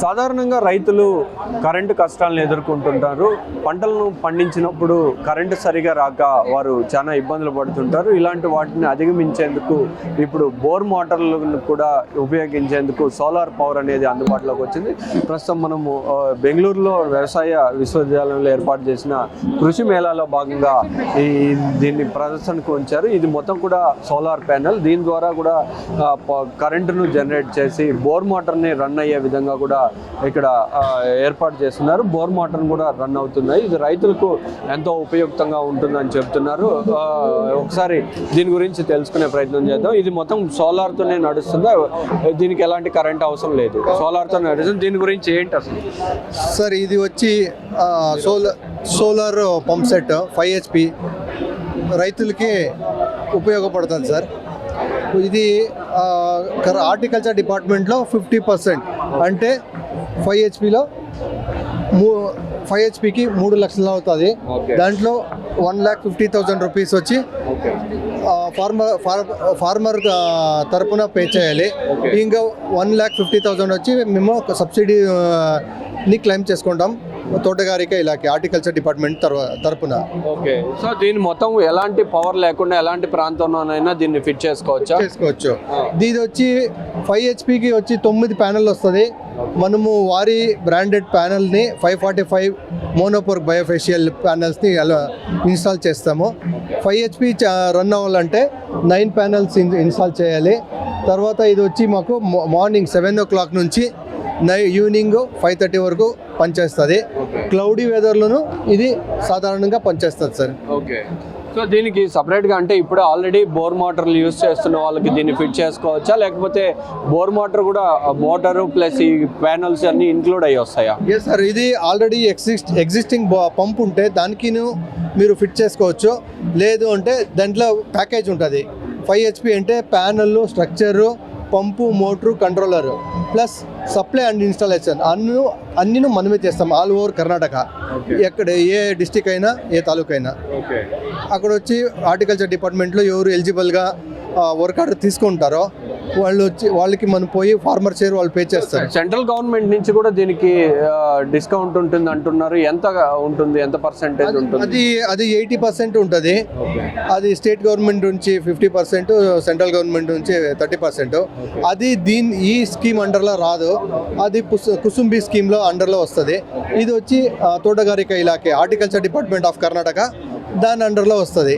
సాధారణంగా రైతులు కరెంటు కష్టాలను ఎదుర్కొంటుంటారు. పంటలను పండించినప్పుడు కరెంటు సరిగా రాక వారు చాలా ఇబ్బందులు పడుతుంటారు. ఇలాంటి వాటిని అధిగమించేందుకు ఇప్పుడు బోర్ మోటార్లను కూడా ఉపయోగించేందుకు సోలార్ పవర్ అనేది అందుబాటులోకి వచ్చింది. ప్రస్తుతం మనము బెంగళూరులో వ్యవసాయ విశ్వవిద్యాలయంలో ఏర్పాటు చేసిన కృషి మేళాలో భాగంగా దీన్ని ప్రదర్శనకు ఉంచారు. ఇది మొత్తం కూడా సోలార్ ప్యానెల్. దీని ద్వారా కూడా కరెంటును జనరేట్ చేసి బోర్ మోటార్ని రన్ అయ్యే విధంగా కూడా ఇక్కడ ఏర్పాటు చేస్తున్నారు. బోర్ మోటార్ కూడా రన్ అవుతున్నాయి. ఇది రైతులకు ఎంతో ఉపయుక్తంగా ఉంటుందని చెప్తున్నారు. ఒకసారి దీని గురించి తెలుసుకునే ప్రయత్నం చేద్దాం. ఇది మొత్తం సోలార్తోనే నడుస్తుందా? దీనికి ఎలాంటి కరెంట్ అవసరం లేదు, సోలార్తో నడుస్తుంది. దీని గురించి ఏంటి అసలు? సార్ ఇది వచ్చి సోలార్ పంప్ సెట్ 5 HP రైతులకి ఉపయోగపడుతుంది సార్. ఇది హార్టికల్చర్ డిపార్ట్మెంట్లో 50% అంటే 5 HPలో 5 HPకి 3 లక్షలు అవుతుంది. దాంట్లో 1,50,000 రూపీస్ వచ్చి ఫార్మర్ తరపున పే చేయాలి. ఇంకా 1,50,000 వచ్చి మేము సబ్సిడీని క్లెయిమ్ చేసుకుంటాం తోటగారిక ఇలాకి హార్టికల్చర్ డిపార్ట్మెంట్ తరపున. ఓకే, సో దీని మొత్తం ఎలాంటి పవర్ లేకుండా ఎలాంటి ప్రాంతంలోనైనా దీన్ని ఫిట్ చేసుకోవచ్చు. దీని వచ్చి 5 HPకి వచ్చి 9 ప్యానెల్ వస్తుంది. మనము వారి బ్రాండెడ్ ప్యానెల్ని 545 మోనోపోర్ బయోఫేషియల్ ప్యానెల్స్ని ఇన్స్టాల్ చేస్తాము. 5 HP రన్ అవ్వాలంటే 9 ప్యానెల్స్ ఇన్స్టాల్ చేయాలి. తర్వాత ఇది వచ్చి మాకు మార్నింగ్ 7 o'clock నుంచి ఈవినింగ్ 5:30 వరకు పనిచేస్తుంది. క్లౌడీ వెదర్లోనూ ఇది సాధారణంగా పనిచేస్తుంది సార్. ఓకే, సో దీనికి సపరేట్గా అంటే ఇప్పుడు ఆల్రెడీ బోర్ మోటార్లు యూజ్ చేస్తున్న వాళ్ళకి దీన్ని ఫిట్ చేసుకోవచ్చా, లేకపోతే బోర్ మోటార్ కూడా మోటారు ప్లస్ ఈ ప్యానల్స్ అన్ని ఇంక్లూడ్ అయ్యి వస్తాయా? ఎస్ సార్, ఇది ఆల్రెడీ ఎగ్జిస్టింగ్ పంప్ ఉంటే దానికి మీరు ఫిట్ చేసుకోవచ్చు. లేదు అంటే దాంట్లో ప్యాకేజ్ ఉంటుంది. 5 HP అంటే panel, structure, pump, motor, controller plus supply and installation అన్నీ మనమే చేస్తాం. ఆల్ ఓవర్ కర్ణాటక, ఎక్కడ ఏ డిస్టిక్ అయినా ఏ తాలూకా అయినా. అక్కడ వచ్చి హార్టికల్చర్ డిపార్ట్మెంట్లో ఎవరు ఎలిజిబుల్గా వర్క్ ఆర్డర్ తీసుకుంటారో వాళ్ళకి మనం పోయి ఫార్మర్ షేర్ వాళ్ళు పే చేస్తారు. సెంట్రల్ గవర్నమెంట్ నుంచి కూడా దీనికి డిస్కౌంట్ ఉంటుంది అంటున్నారు. ఎంత ఉంటుంది, ఎంత పర్సెంటేజ్ ఉంటుంది? అది 80% ఉంటుంది. అది స్టేట్ గవర్నమెంట్ నుంచి 50%, సెంట్రల్ గవర్నమెంట్ నుంచి 30%. అది ఈ స్కీమ్ అండర్లో రాదు. అది కుసుంబి స్కీమ్లో అండర్లో వస్తుంది. ఇది వచ్చి తోటగారిక ఇలాకే హార్టికల్చర్ డిపార్ట్మెంట్ ఆఫ్ కర్ణాటక దాని అండర్లో వస్తుంది.